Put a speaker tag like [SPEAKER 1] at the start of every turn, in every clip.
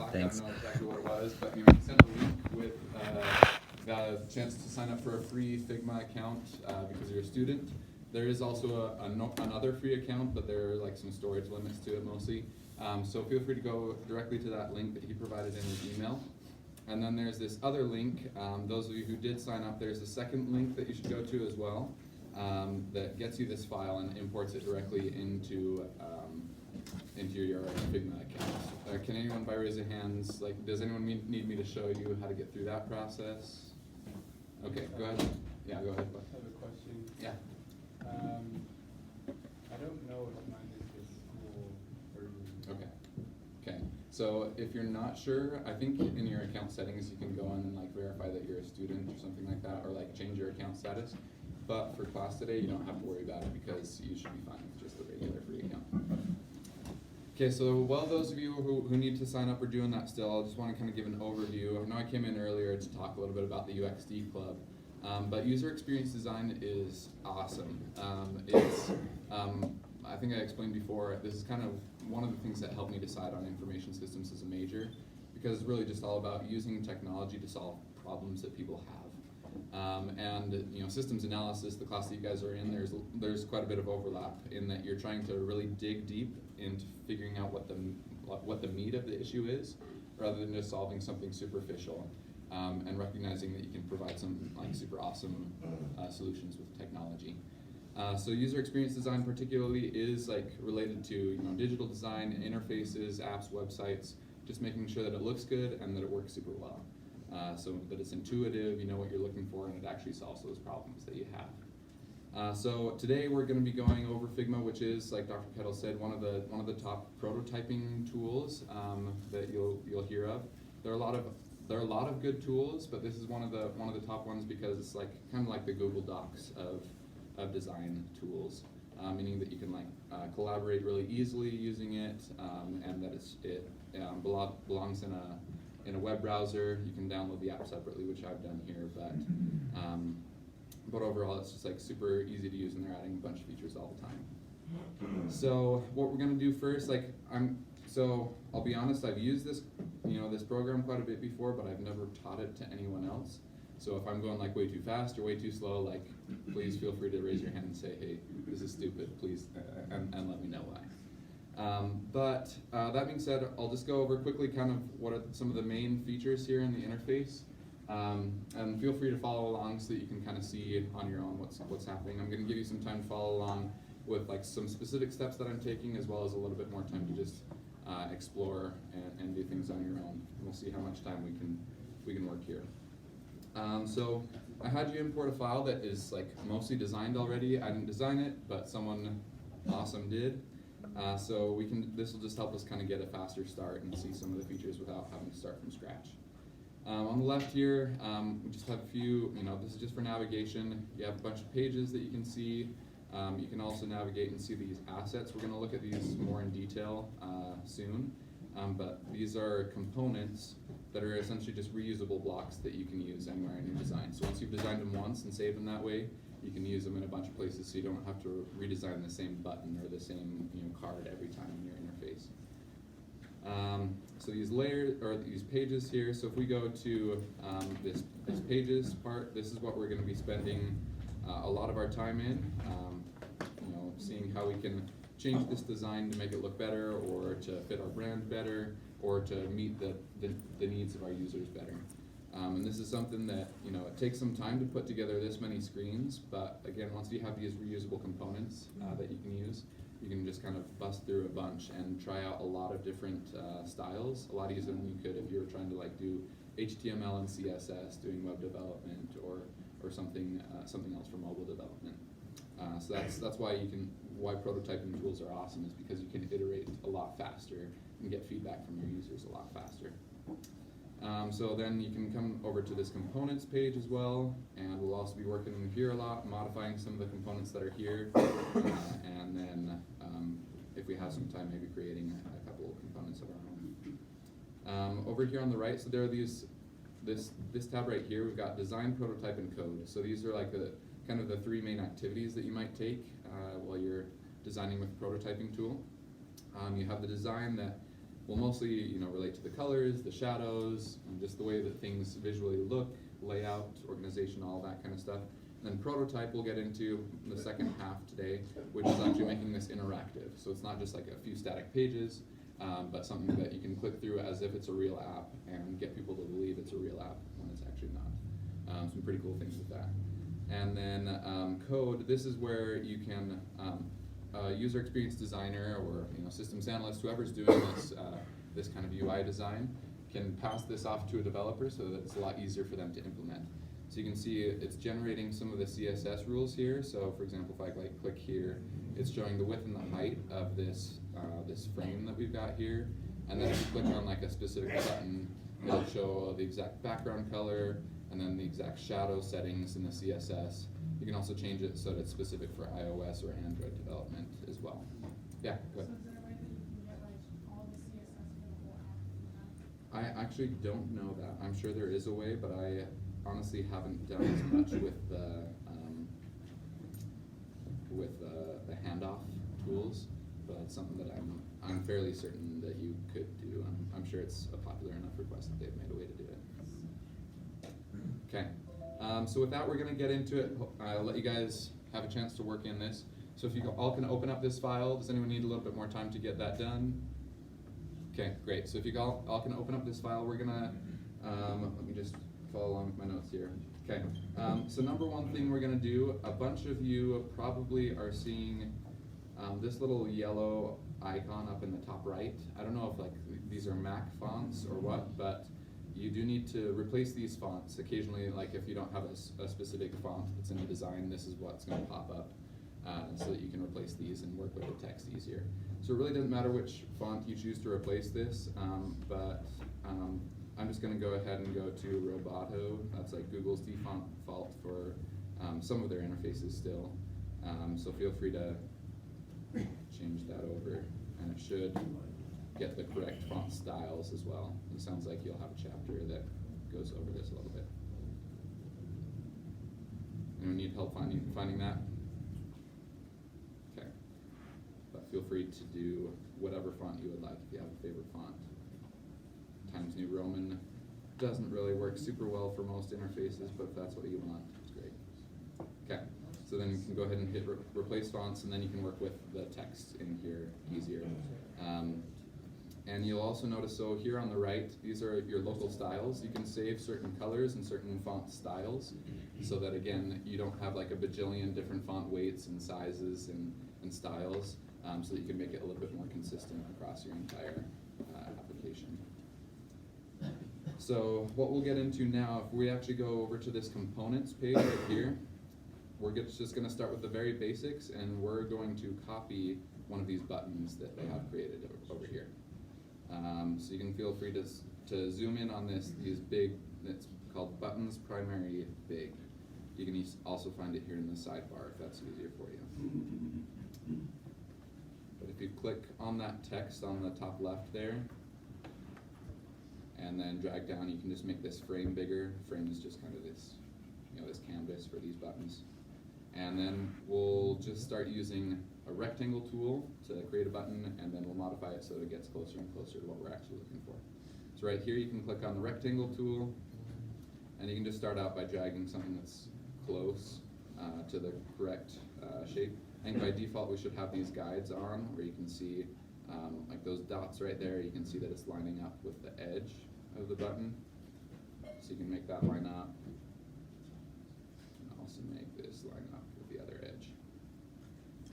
[SPEAKER 1] talk.
[SPEAKER 2] Thanks.
[SPEAKER 1] I don't know exactly what it was, but anyway, he sent a link with the chance to sign up for a free Figma account because you're a student. There is also another free account, but there are like some storage limits to it mostly. So feel free to go directly to that link that he provided in his email. And then there's this other link. Those of you who did sign up, there's a second link that you should go to as well that gets you this file and imports it directly into your Figma account. Can anyone, by raise of hands, does anyone need me to show you how to get through that process? Okay, go ahead. Yeah, go ahead.
[SPEAKER 3] I have a question.
[SPEAKER 1] Yeah.
[SPEAKER 3] I don't know if mine is the school version.
[SPEAKER 1] Okay. So if you're not sure, I think in your account settings you can go in and verify that you're a student or something like that, or change your account status. But for class today, you don't have to worry about it because you should be fine with just the regular free account. Okay, so while those of you who need to sign up are doing that still, I just want to kind of give an overview. I know I came in earlier to talk a little bit about the UXD Club, but user experience design is awesome. I think I explained before, this is kind of one of the things that helped me decide on information systems as a major, because it's really just all about using technology to solve problems that people have. And systems analysis, the class that you guys are in, there's quite a bit of overlap in that you're trying to really dig deep into figuring out what the meat of the issue is, rather than just solving something superficial, and recognizing that you can provide some super awesome solutions with technology. So user experience design particularly is related to digital design, interfaces, apps, websites, just making sure that it looks good and that it works super well. So that it's intuitive, you know what you're looking for, and it actually solves those problems that you have. So today we're going to be going over Figma, which is, like Dr. Kettle said, one of the top prototyping tools that you'll hear of. There are a lot of good tools, but this is one of the top ones because it's kind of like the Google Docs of design tools, meaning that you can collaborate really easily using it, and that it belongs in a web browser. You can download the app separately, which I've done here, but overall it's just super easy to use, and they're adding a bunch of features all the time. So what we're gonna do first, I'll be honest, I've used this program quite a bit before, but I've never taught it to anyone else. So if I'm going way too fast or way too slow, please feel free to raise your hand and say, hey, this is stupid, please, and let me know why. But that being said, I'll just go over quickly kind of what are some of the main features here in the interface. And feel free to follow along so that you can kind of see on your own what's happening. I'm going to give you some time to follow along with some specific steps that I'm taking, as well as a little bit more time to just explore and do things on your own. And we'll see how much time we can work here. So I had you import a file that is mostly designed already. I didn't design it, but someone awesome did. So this will just help us kind of get a faster start and see some of the features without having to start from scratch. On the left here, we just have a few, this is just for navigation. You have a bunch of pages that you can see. You can also navigate and see these assets. We're going to look at these more in detail soon. But these are components that are essentially just reusable blocks that you can use anywhere in your design. So once you've designed them once and saved them that way, you can use them in a bunch of places, so you don't have to redesign the same button or the same card every time in your interface. So these layers, or these pages here, so if we go to this pages part, this is what we're going to be spending a lot of our time in, seeing how we can change this design to make it look better, or to fit our brand better, or to meet the needs of our users better. And this is something that, it takes some time to put together this many screens, but again, once you have these reusable components that you can use, you can just kind of bust through a bunch and try out a lot of different styles, a lot easier than you could if you were trying to do HTML and CSS, doing web development, or something else for mobile development. So that's why prototyping tools are awesome, is because you can iterate a lot faster and get feedback from your users a lot faster. So then you can come over to this components page as well, and we'll also be working in here a lot, modifying some of the components that are here, and then if we have some time, maybe creating a couple of components of our own. Over here on the right, so there are this tab right here, we've got design, prototype, and code. So these are kind of the three main activities that you might take while you're designing with a prototyping tool. You have the design that will mostly, you know, relate to the colors, the shadows, and just the way that things visually look, layout, organization, all that kind of stuff. And then prototype we'll get into in the second half today, which is actually making this interactive. So it's not just like a few static pages, but something that you can click through as if it's a real app and get people to believe it's a real app when it's actually not. Some pretty cool things with that. And then code, this is where you can, user experience designer or, you know, systems analyst, whoever's doing this kind of UI design, can pass this off to a developer so that it's a lot easier for them to implement. So you can see it's generating some of the CSS rules here. So for example, if I like click here, it's showing the width and the height of this this frame that we've got here. And then if you click on like a specific button, it'll show the exact background color and then the exact shadow settings in the CSS. You can also change it so that it's specific for iOS or Android development as well. Yeah, go ahead.
[SPEAKER 2] So is there a way that you can get like all the CSS for the whole app?
[SPEAKER 1] I actually don't know that. I'm sure there is a way, but I honestly haven't done as much with the handoff tools. But it's something that I'm fairly certain that you could do. I'm sure it's a popular enough request that they've made a way to do it. Okay. So with that, we're going to get into it. I'll let you guys have a chance to work in this. So if you all can open up this file, does anyone need a little bit more time to get that done? Okay, great. So if you all can open up this file, we're going to, let me just follow along with my notes here. Okay, so number one thing we're going to do, a bunch of you probably are seeing this little yellow icon up in the top right. I don't know if like these are Mac fonts or what, but you do need to replace these fonts. Occasionally, like if you don't have a specific font that's in the design, this is what's going to pop up so that you can replace these and work with the text easier. So it really doesn't matter which font you choose to replace this, but I'm just going to go ahead and go to Roboto. That's like Google's default for some of their interfaces still. So feel free to change that over, and it should get the correct font styles as well. It sounds like you'll have a chapter that goes over this a little bit. Anyone need help finding that? Okay. But feel free to do whatever font you would like if you have a favorite font. Times New Roman doesn't really work super well for most interfaces, but if that's what you want, it's great. Okay. So then you can go ahead and hit replace fonts, and then you can work with the text in here easier. And you'll also notice, so here on the right, these are your local styles. You can save certain colors and certain font styles, so that again, you don't have like a bajillion different font weights and sizes and styles, so that you can make it a little bit more consistent across your entire application. So what we'll get into now, if we actually go over to this components page right here, we're just going to start with the very basics, and we're going to copy one of these buttons that they have created over here. So you can feel free to zoom in on these big, it's called buttons primary big. You can also find it here in the sidebar if that's easier for you. But if you click on that text on the top left there, and then drag down, you can just make this frame bigger. Frame is just kind of this, you know, this canvas for these buttons. And then we'll just start using a rectangle tool to create a button, and then we'll modify it so that it gets closer and closer to what we're actually looking for. So right here you can click on the rectangle tool, and you can just start out by dragging something that's close to the correct shape. I think by default we should have these guides on, where you can see like those dots right there, you can see that it's lining up with the edge of the button. So you can make that line up, and also make this line up with the other edge.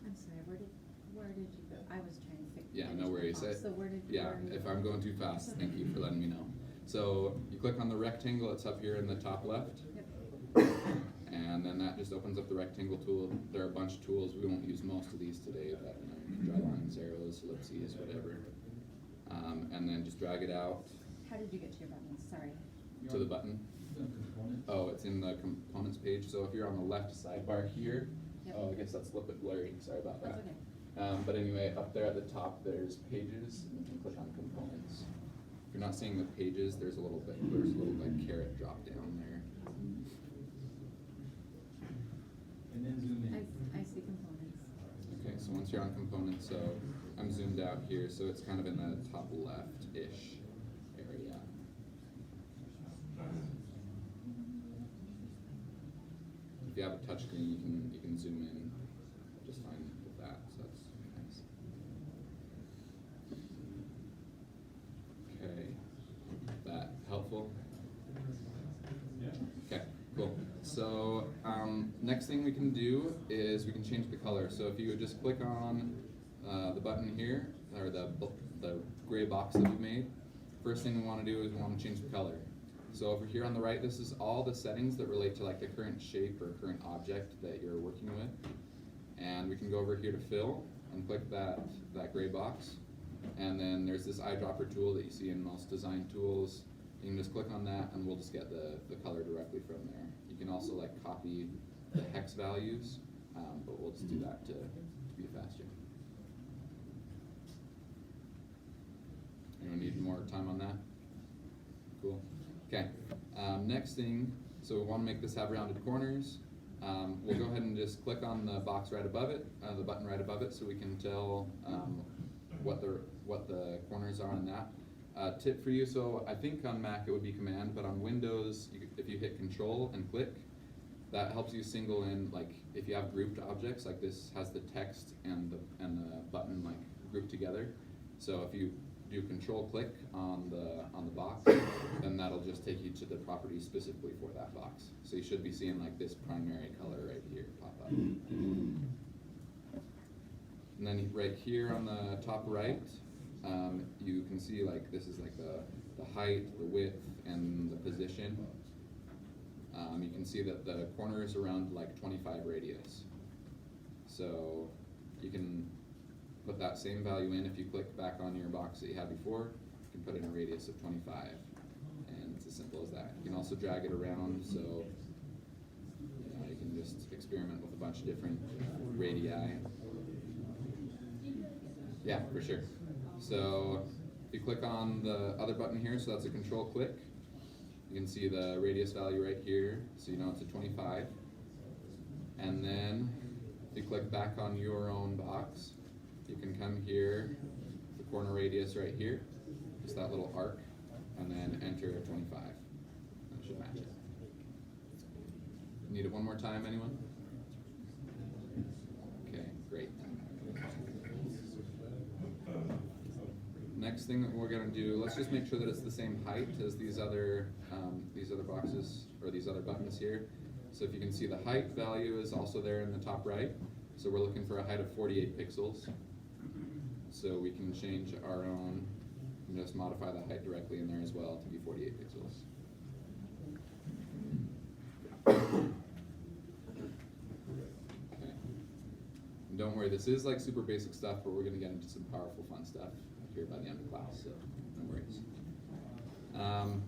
[SPEAKER 4] I'm sorry, where did you go? I was trying to figure.
[SPEAKER 1] Yeah, no worries.
[SPEAKER 4] So where did you?
[SPEAKER 1] Yeah, if I'm going too fast, thank you for letting me know. So you click on the rectangle, it's up here in the top left.
[SPEAKER 4] Yep.
[SPEAKER 1] And then that just opens up the rectangle tool. There are a bunch of tools. We won't use most of these today, but you know, you can draw lines, arrows, ellipses, whatever. And then just drag it out
[SPEAKER 4] How did you get to your buttons? Sorry.
[SPEAKER 1] to the button. Oh, it's in the components page. So if you're on the left sidebar here,
[SPEAKER 4] Yep.
[SPEAKER 1] oh, I guess that's a little bit blurry. Sorry about
[SPEAKER 4] That's
[SPEAKER 1] that.
[SPEAKER 4] okay.
[SPEAKER 1] But anyway, up there at the top, there's pages, and you can click on components. If you're not seeing the pages, there's a little like caret drop down there.
[SPEAKER 3] And then zoom in.
[SPEAKER 4] I see components.
[SPEAKER 1] Okay, so once you're on components, so I'm zoomed out here, so it's kind of in the top left-ish area. If you have a touchscreen, you can zoom in just fine with that, so that's nice. Okay, that helpful? Okay, cool. So next thing we can do is we can change the color. So if you would just click on the button here, or the gray box that we've made, first thing we want to do is we want to change the color. So over here on the right, this is all the settings that relate to like the current shape or current object that you're working with. And we can go over here to fill and click that gray box. And then there's this eyedropper tool that you see in most design tools. You can just click on that and we'll just get the color directly from there. You can also like copy the hex values, but we'll just do that to be faster. Anyone need more time on that? Cool. Okay. Next thing, so we want to make this have rounded corners. We'll go ahead and just click on the box right above it, the button right above it, so we can tell what the corners are on that. Tip for you, so I think on Mac it would be Command, but on Windows, if you hit Control and click, that helps you single in, like if you have grouped objects, like this has the text and the button like grouped together. So if you do Control click on the box, then that'll just take you to the property specifically for that box. So you should be seeing like this primary color right here pop up. And then right here on the top right, you can see like this is like the height, the width, and the position. You can see that the corner is around like 25 radius. So you can put that same value in. If you click back on your box that you had before, you can put in a radius of 25. And it's as simple as that. You can also drag it around, so you can just experiment with a bunch of different radii. Yeah, for sure. So if you click on the other button here, so that's a Control click, you can see the radius value right here, so you know it's a 25. And then if you click back on your own box, you can come here, the corner radius right here, just that little arc, and then enter a 25. That should match it. Need it one more time, anyone? Okay, great. Next thing that we're gonna do, let's just make sure that it's the same height as these other boxes, or these other buttons here. So if you can see, the height value is also there in the top right. So we're looking for a height of 48 pixels. So we can change our own, and just modify the height directly in there as well to be 48 pixels. Okay. And don't worry, this is like super basic stuff, but we're gonna get into some powerful fun stuff here by the end of class, so no worries.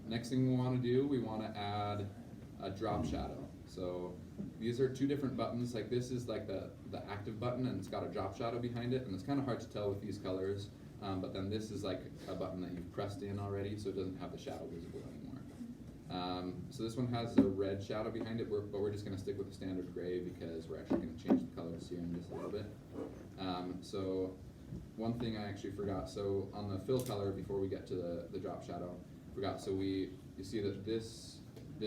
[SPEAKER 1] Next thing we want to do, we want to add a drop shadow. So these are two different buttons. Like this is like the active button, and it's got a drop shadow behind it, and it's kind of hard to tell with these colors. But then this is like a button that you've pressed in already, so it doesn't have the shadow visible anymore. So this one has a red shadow behind it, but we're just going to stick with the standard gray because we're actually going to change the colors here in just a little bit. So one thing I actually forgot, so on the fill color, before we get to the drop shadow, so you see that this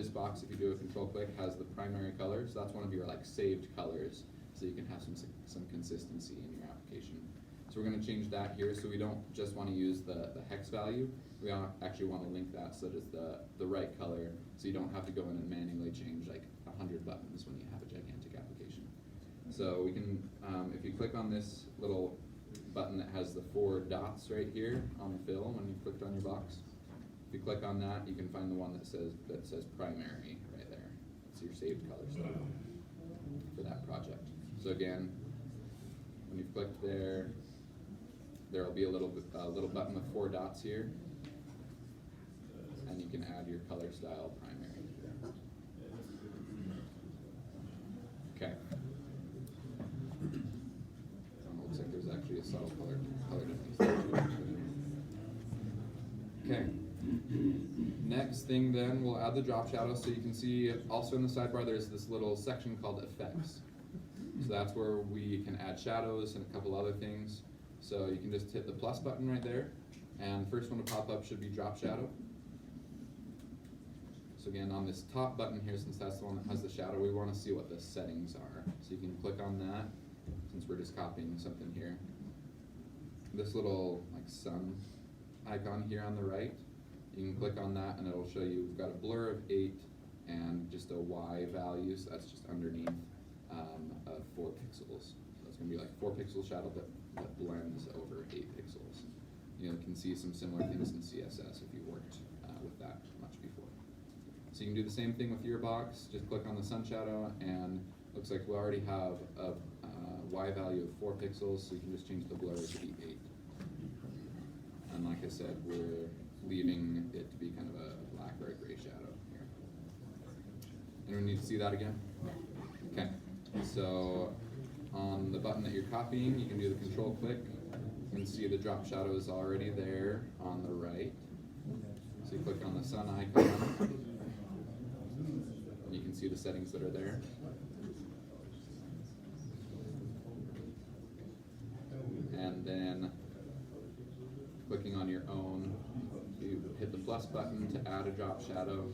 [SPEAKER 1] box, if you do a Control click, has the primary color, so that's one of your like saved colors, so you can have some consistency in your application. So we're going to change that here, so we don't just want to use the hex value, we actually want to link that so that it's the right color, so you don't have to go in and manually change like 100 buttons when you have a gigantic application. So we can, if you click on this little button that has the 4 dots right here on the fill when you clicked on your box, if you click on that, you can find the one that says primary right there. It's your saved color style for that project. So again, when you've clicked there, there'll be a little button with 4 dots here, and you can add your color style primary. Okay. Looks like there's actually a subtle color difference there too. Okay. Next thing then, we'll add the drop shadow. So you can see also in the sidebar there's this little section called effects. So that's where we can add shadows and a couple other things. So you can just hit the plus button right there, and first one to pop up should be drop shadow. So again, on this top button here, since that's the one that has the shadow, we want to see what the settings are. So you can click on that, since we're just copying something here. This little like sun icon here on the right, you can click on that and it'll show you we've got a blur of 8 and just a Y value, so that's just underneath of 4 pixels. So it's going to be like 4 pixel shadow that blends over 8 pixels. You can see some similar things in CSS if you worked with that much before. So you can do the same thing with your box, just click on the sun shadow, and looks like we already have a Y value of 4 pixels, so you can just change the blur to be 8. And like I said, we're leaving it to be kind of a black or a gray shadow here. Anyone need to see that again? Okay, so on the button that you're copying, you can do the control click. You can see the drop shadow is already there on the right. So you click on the sun icon, and you can see the settings that are there. And then clicking on your own, you hit the plus button to add a drop shadow,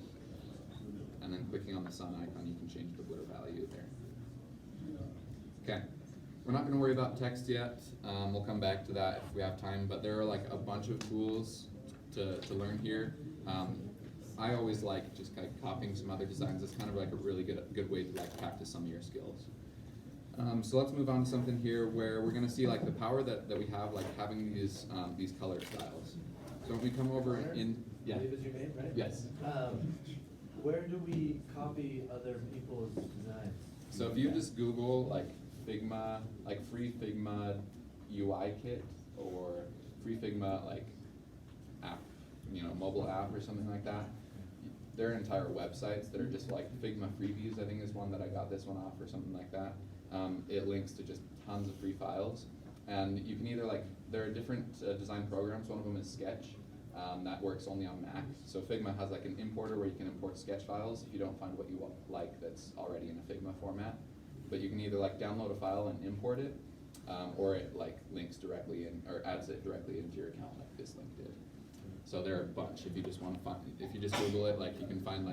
[SPEAKER 1] and then clicking on the sun icon, you can change the blur value there. Okay, we're not going to worry about text yet. We'll come back to that if we have time, but there are like a bunch of tools to learn here. I always like just kind of copying some other designs. It's kind of like a really good way to like practice some of your skills. So let's move on to something here where we're going to see like the power that we have, like having these color styles. So if we come over in, yeah.
[SPEAKER 5] David, you made, right?
[SPEAKER 1] Yes.
[SPEAKER 5] Where do we copy other people's designs?
[SPEAKER 1] So if you just Google like Figma, like free Figma UI kit or free Figma like app, mobile app or something like that, there are entire websites that are just like Figma freebies, I think is one that I got this one off or something like that. It links to just tons of free files, and you can either there are different design programs. One of them is Sketch, that works only on Mac. So Figma has like an importer where you can import Sketch files if you don't find what you like that's already in a Figma format. But you can either download a file and import it, or it links directly in, or adds it directly into your account like this link did. So there are a bunch. If you just want to find, if you just Google it, you can find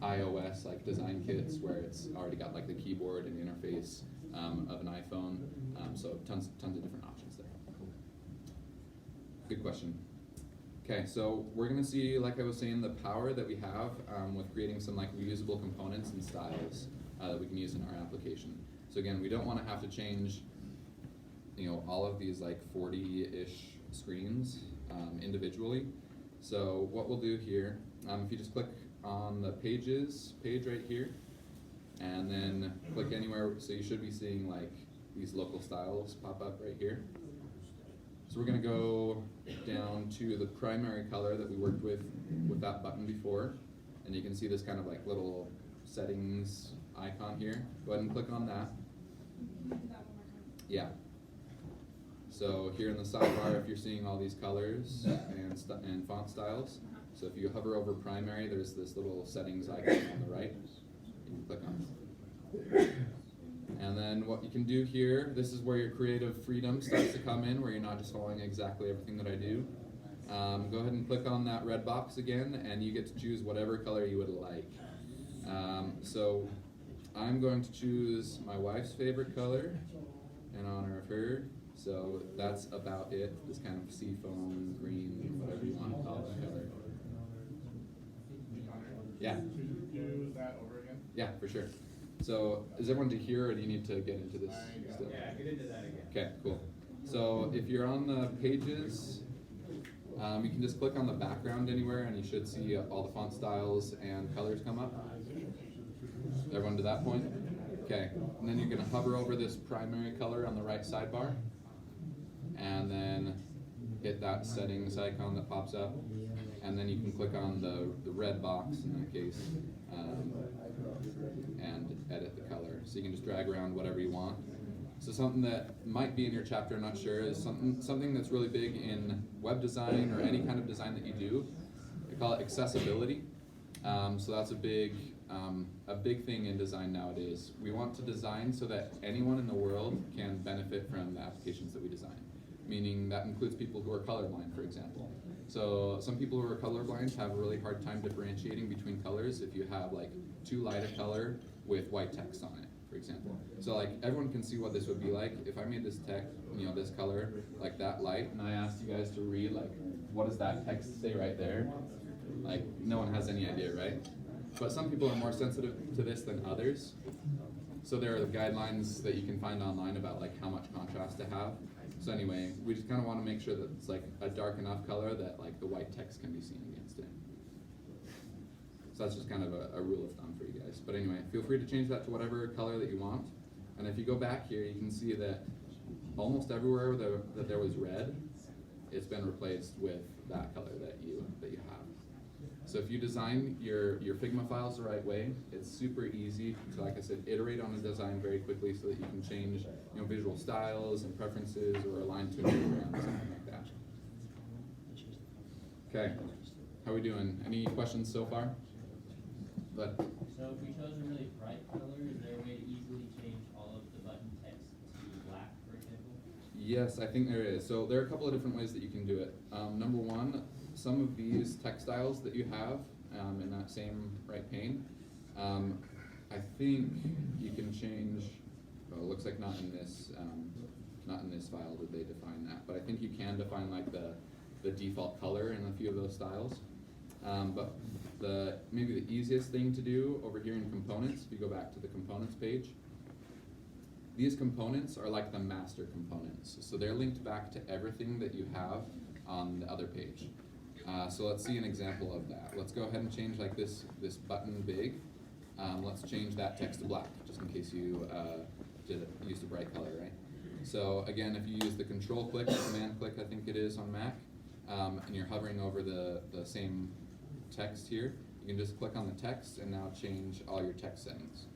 [SPEAKER 1] iOS design kits where it's already got the keyboard and interface of an iPhone. So tons of different options there. Good question. Okay, so we're gonna see, like I was saying, the power that we have with creating some reusable components and styles that we can use in our application. So again, we don't want to have to change, all of these 40-ish screens individually. So what we'll do here, if you just click on the pages page right here, and then click anywhere, so you should be seeing these local styles pop up right here. So we're gonna go down to the primary color that we worked with that button before, and you can see this kind of little settings icon here. Go ahead and click on that.
[SPEAKER 2] That one more time.
[SPEAKER 1] Yeah. So here in the sidebar, if you're seeing all these colors and font styles, so if you hover over primary, there's this little settings icon on the right. You can click on it. And then what you can do here, this is where your creative freedom starts to come in, where you're not just following exactly everything that I do. Go ahead and click on that red box again, and you get to choose whatever color you would like. So I'm going to choose my wife's favorite color in honor of her. So that's about it, this kind of seafoam green, whatever you want to call that color. Yeah.
[SPEAKER 3] Should you do that over again?
[SPEAKER 1] Yeah, for sure. So is everyone to hear, or do you need to get into this still?
[SPEAKER 5] Yeah, get into that again.
[SPEAKER 1] Okay, cool. So if you're on the pages, you can just click on the background anywhere, and you should see all the font styles and colors come up. Everyone to that point? Okay, and then you're gonna hover over this primary color on the right sidebar, and then hit that settings icon that pops up, and then you can click on the red box in that case, and edit the color. So you can just drag around whatever you want. So something that might be in your chapter, I'm not sure, is something that's really big in web design or any kind of design that you do. They call it accessibility. So that's a big thing in design nowadays. We want to design so that anyone in the world can benefit from the applications that we design. meaning that includes people who are colorblind, for example. So some people who are colorblind have a really hard time differentiating between colors if you have like too light a color with white text on it, for example. So like everyone can see what this would be like if I made this text, you know, this color like that light, and I asked you guys to read like, what does that text say right there? Like no one has any idea, right? But some people are more sensitive to this than others. So there are guidelines that you can find online about like how much contrast to have. So anyway, we just kind of want to make sure that it's like a dark enough color that like the white text can be seen against it. So that's just kind of a rule of thumb for you guys. But anyway, feel free to change that to whatever color that you want. And if you go back here, you can see that almost everywhere that there was red, it's been replaced with that color that you have. So if you design your Figma files the right way, it's super easy to, like I said, iterate on a design very quickly so that you can change, you know, visual styles and preferences or align to a background, something like that. Okay, how are we doing? Any questions so far? But
[SPEAKER 6] So if we chose a really bright color, is there a way to easily change all of the button text to black, for example?
[SPEAKER 1] yes, I think there is. So there are a couple of different ways that you can do it. Number one, some of these textiles that you have in that same right pane, I think you can change. Well, it looks like not in this file did they define that, but I think you can define like the default color in a few of those styles. But maybe the easiest thing to do over here in components, if you go back to the components page, these components are like the master components. So they're linked back to everything that you have on the other page. So let's see an example of that. Let's go ahead and change like this button big. Let's change that text to black, just in case you used a bright color, right? So again, if you use the control click, or command click, I think it is on Mac, and you're hovering over the same text here, you can just click on the text and now change all your text settings.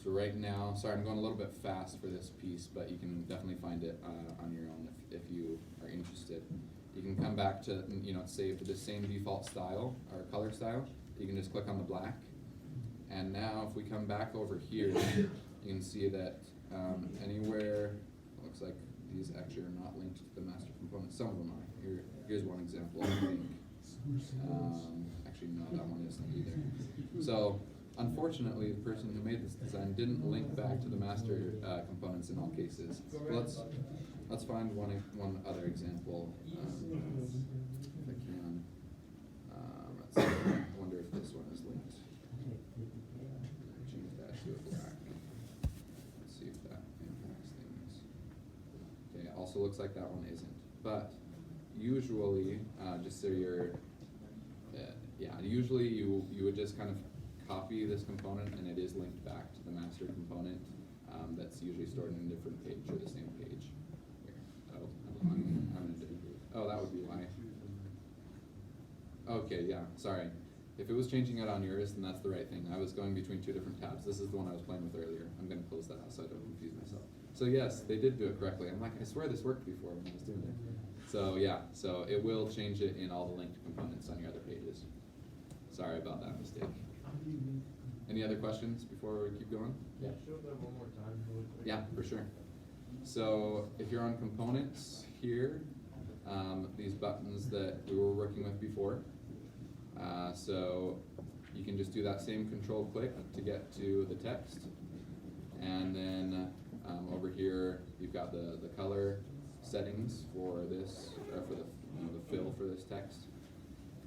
[SPEAKER 1] So right now, sorry, I'm going a little bit fast for this piece, but you can definitely find it on your own if you are interested. You can come back to, you know, save to the same default style or color style. You can just click on the black. And now if we come back over here, you can see that anywhere, it looks like these actually are not linked to the master component. Some of them are. Here's one example, I think. Actually, no, that one isn't either. So unfortunately, the person who made this design didn't link back to the master components in all cases. Let's find one other example, if I can. Let's see. I wonder if this one is linked. Change that to a black. Let's see if that impacts things. Okay, also looks like that one isn't. But usually, just so you're, usually you would just kind of copy this component and it is linked back to the master component that's usually stored in a different page or the same page. Here. I'm in a different page. Oh, that would be why. Okay, yeah, sorry. If it was changing it on yours, then that's the right thing. I was going between two different tabs. This is the one I was playing with earlier. I'm going to close that out so I don't confuse myself. So yes, they did do it correctly. I'm like, I swear this worked before when I was doing it. So yeah, so it will change it in all the linked components on your other pages. Sorry about that mistake. Any other questions before we keep going? Yeah.
[SPEAKER 5] Show that one more time really quick.
[SPEAKER 1] Yeah, for sure. So if you're on components here, these buttons that we were working with before, so you can just do that same control click to get to the text, and then over here you've got the color settings for this, for the fill for this text,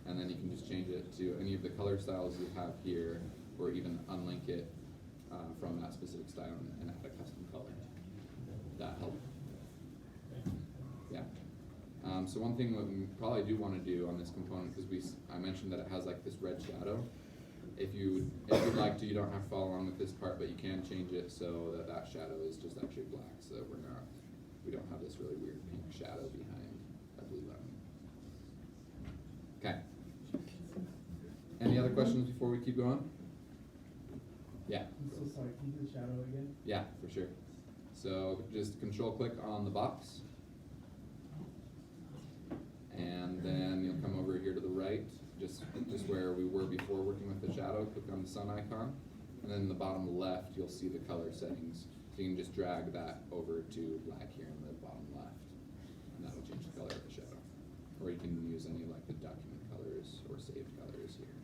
[SPEAKER 1] and then you can just change it to any of the color styles you have here, or even unlink it from that specific style and add a custom color. That help? Yeah. So one thing that we probably do want to do on this component, because I mentioned that it has like this red shadow. If you'd like to, you don't have to follow along with this part, but you can change it so that shadow is just actually black, so that we don't have this really weird pink shadow behind a blue button. Okay. Any other questions before we keep going? Yeah.
[SPEAKER 3] I'm so sorry, can you do the shadow again?
[SPEAKER 1] Yeah, for sure. So just control click on the box, and then you'll come over here to the right, just where we were before working with the shadow. Click on the sun icon, and then in the bottom left you'll see the color settings. So you can just drag that over to black here in the bottom left. and that'll change the color of the shadow. Or you can use any like the document colors or saved colors here.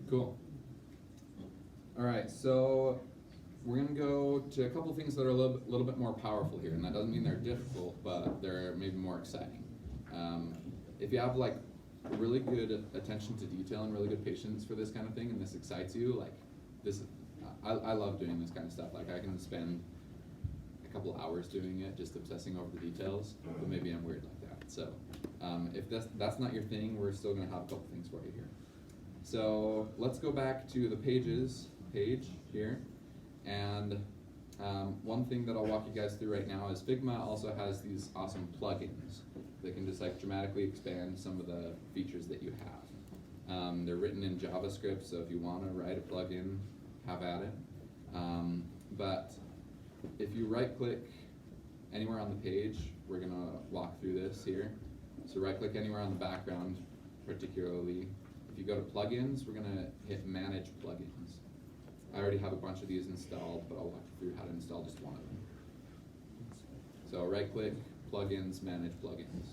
[SPEAKER 1] Cool. Alright, so we're gonna go to a couple things that are a little bit more powerful here, and that doesn't mean they're difficult, but they're maybe more exciting. If you have like really good attention to detail and really good patience for this kind of thing, and this excites you, like this, I love doing this kind of stuff. Like I can spend a couple hours doing it, just obsessing over the details, but maybe I'm weird like that. So if that's not your thing, we're still gonna have a couple things for you here. So let's go back to the pages page here, and one thing that I'll walk you guys through right now is Figma also has these awesome plugins that can just like dramatically expand some of the features that you have. They're written in JavaScript, so if you want to write a plugin, have at it. But if you right click anywhere on the page, we're gonna walk through this here. So right click anywhere on the background, particularly. If you go to plugins, we're gonna hit manage plugins. I already have a bunch of these installed, but I'll walk you through how to install just one of them. So right click, plugins, manage plugins.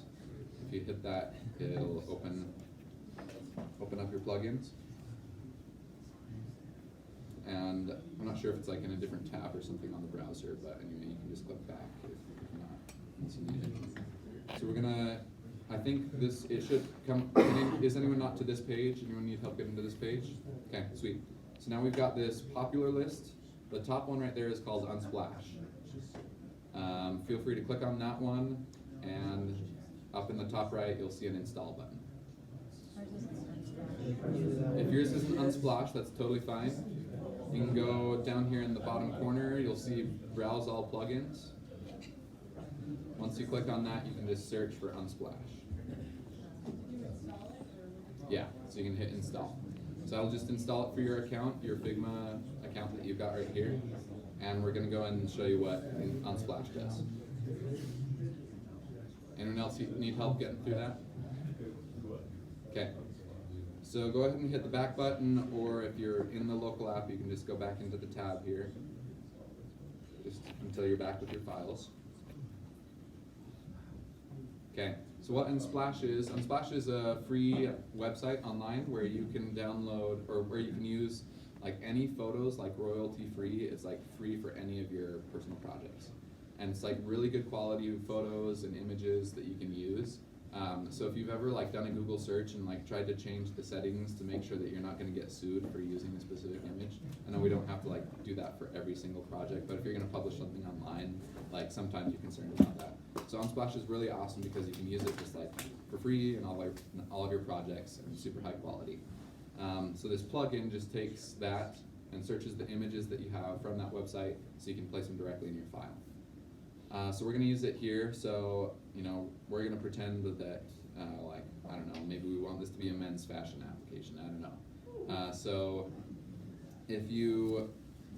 [SPEAKER 1] If you hit that, it'll open up your plugins. And I'm not sure if it's like in a different tab or something on the browser, but anyway, you can just click back if not, it's needed. So we're gonna, I think this, it should come, is anyone not to this page? Anyone need help getting to this page? Okay, sweet. So now we've got this popular list. The top one right there is called Unsplash. Feel free to click on that one, and up in the top right, you'll see an install button. If yours isn't Unsplash, that's totally fine. You can go down here in the bottom corner, you'll see Browse All Plugins. Once you click on that, you can just search for Unsplash. Yeah, so you can hit install. So I'll just install it for your account, your Figma account that you've got right here. And we're gonna go ahead and show you what Unsplash does. Anyone else need help getting through that? Okay. So go ahead and hit the back button, or if you're in the local app, you can just go back into the tab here, just until you're back with your files. Okay, so what Unsplash is a free website online where you can download, or where you can use like any photos, like royalty free. It's like free for any of your personal projects. And it's like really good quality photos and images that you can use. So if you've ever like done a Google search and like tried to change the settings to make sure that you're not gonna get sued for using a specific image, I know we don't have to like do that for every single project, but if you're gonna publish something online, like sometimes you're concerned about that. So Unsplash is really awesome because you can use it just like for free in all of your projects and super high quality. So this plugin just takes that and searches the images that you have from that website so you can place them directly in your file. So we're gonna use it here, so you know, we're gonna pretend that like, I don't know, maybe we want this to be a men's fashion application, I don't know. So if you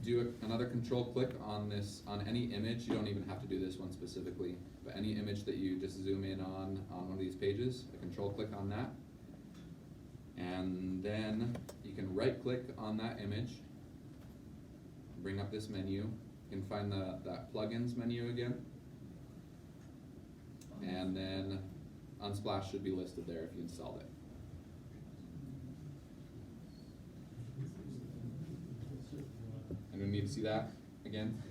[SPEAKER 1] do another control click on this, on any image, you don't even have to do this one specifically, but any image that you just zoom in on one of these pages, a control click on that, and then you can right click on that image, bring up this menu, you can find that plugins menu again, and then Unsplash should be listed there if you installed it. Anyone need to see that again?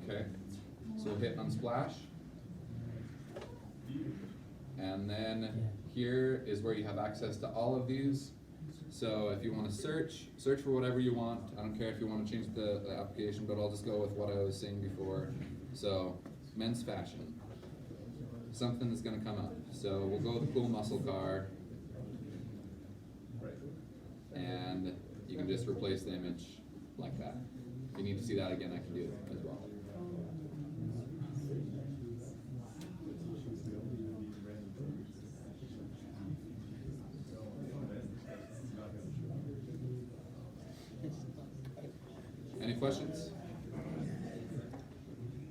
[SPEAKER 1] Okay, so hit Unsplash, and then here is where you have access to all of these. So if you want to search for whatever you want. I don't care if you want to change the application, but I'll just go with what I was saying before. So men's fashion, something is going to come up. So we'll go with the cool muscle car, and you can just replace the image like that. If you need to see that again, I can do it as well. Any questions?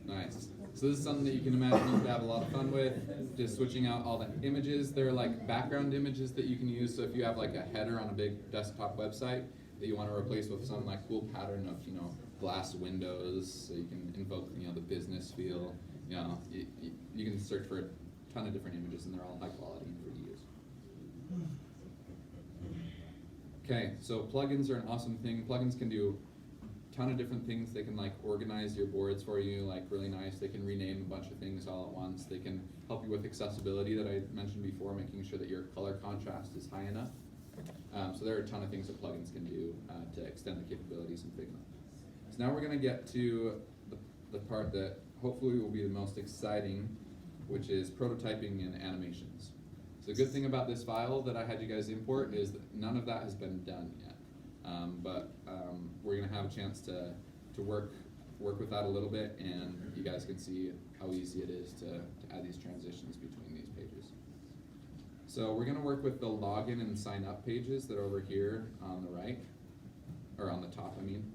[SPEAKER 1] Nice. So this is something that you can imagine you could have a lot of fun with, just switching out all the images. They're like background images that you can use, so if you have like a header on a big desktop website that you want to replace with some like cool pattern of, you know, glass windows, so you can invoke, you know, the business feel. You know, you can search for a ton of different images, and they're all high quality and free to use. Okay, so plugins are an awesome thing. Plugins can do a ton of different things. They can like organize your boards for you, like really nice. They can rename a bunch of things all at once. They can help you with accessibility that I mentioned before, making sure that your color contrast is high enough. So there are a ton of things that plugins can do to extend the capabilities in Figma. So now we're gonna get to the part that hopefully will be the most exciting, which is prototyping and animations. So the good thing about this file that I had you guys import is that none of that has been done yet. But we're gonna have a chance to work with that a little bit, and you guys can see how easy it is to add these transitions between these pages. So we're gonna work with the login and sign up pages that are over here on the right, or on the top, I mean.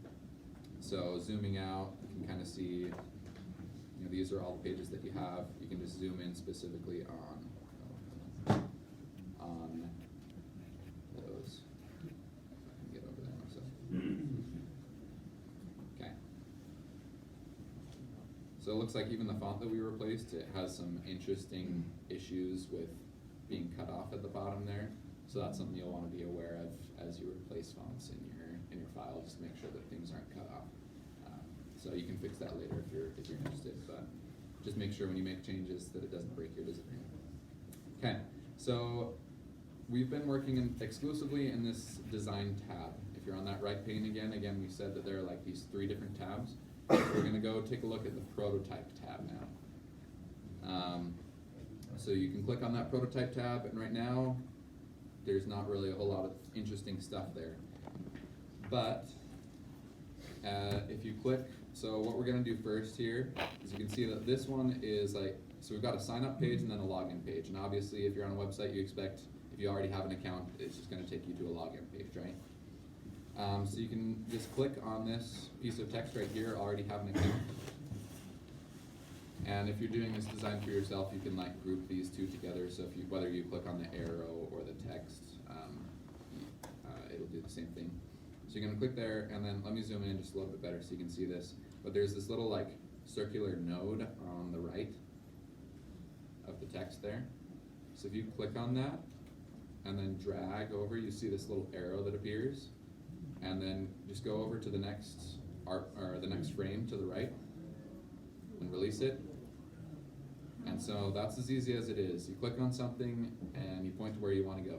[SPEAKER 1] So zooming out, you can kind of see, you know, these are all the pages that you have. You can just zoom in specifically on those. I can get over there myself. Okay. So it looks like even the font that we replaced, it has some interesting issues with being cut off at the bottom there. So that's something you'll want to be aware of as you replace fonts in your file, just to make sure that things aren't cut off. So you can fix that later if you're interested, but just make sure when you make changes that it doesn't break your design. Okay, so we've been working exclusively in this design tab. If you're on that right pane again, we said that there are like these 3 different tabs. So we're gonna go take a look at the prototype tab now. So you can click on that prototype tab, and right now, there's not really a whole lot of interesting stuff there. But if you click, so what we're gonna do first here is you can see that this one is like, so we've got a sign up page and then a login page. And obviously if you're on a website, you expect, if you already have an account, it's just gonna take you to a login page, right? So you can just click on this piece of text right here, already have an account. And if you're doing this design for yourself, you can like group these two together. So if you, whether you click on the arrow or the text, it'll do the same thing. So you're gonna click there, and then let me zoom in just a little bit better so you can see this. But there's this little like circular node on the right of the text there. So if you click on that and then drag over, you see this little arrow that appears, and then just go over to the next the next frame to the right and release it. And so that's as easy as it is. You click on something and you point to where you want to go.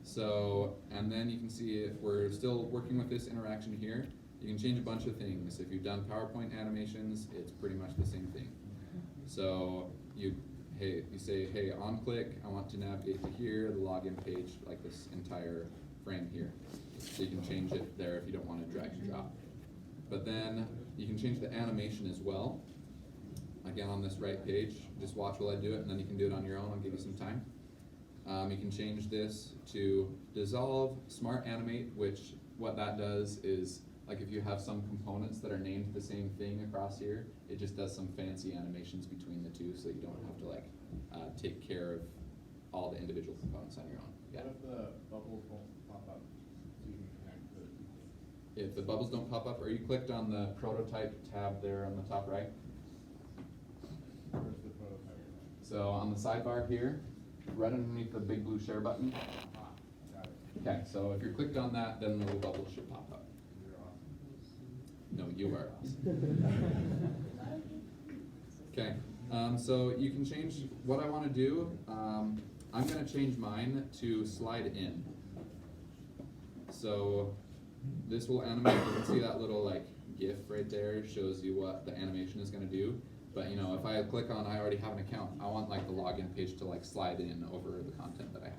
[SPEAKER 1] So, and then you can see we're still working with this interaction here. You can change a bunch of things. If you've done PowerPoint animations, it's pretty much the same thing. So you say, hey, on click, I want to navigate to here, the login page, like this entire frame here. So you can change it there if you don't want to drag and drop. But then you can change the animation as well. Again, on this right page, just watch while I do it, and then you can do it on your own. I'll give you some time. You can change this to dissolve, smart animate, which what that does is, like if you have some components that are named the same thing across here, it just does some fancy animations between the two, so you don't have to like take care of all the individual components on your own. Yeah.
[SPEAKER 3] What if the bubbles won't pop up so you can connect to the
[SPEAKER 1] If the bubbles don't pop up, or you clicked on the prototype tab there on the top right.
[SPEAKER 3] Where's the prototype?
[SPEAKER 1] So on the sidebar here, right underneath the big blue share button.
[SPEAKER 3] Ah, got it.
[SPEAKER 1] Okay, so if you're clicked on that, then the little bubble should pop up.
[SPEAKER 3] You're awesome.
[SPEAKER 1] No, you are awesome. Okay, so you can change what I want to do. I'm going to change mine to slide in. So this will animate. You can see that little like GIF right there shows you what the animation is going to do. But you know, if I click on I already have an account, I want like the login page to like slide in over the content that I have.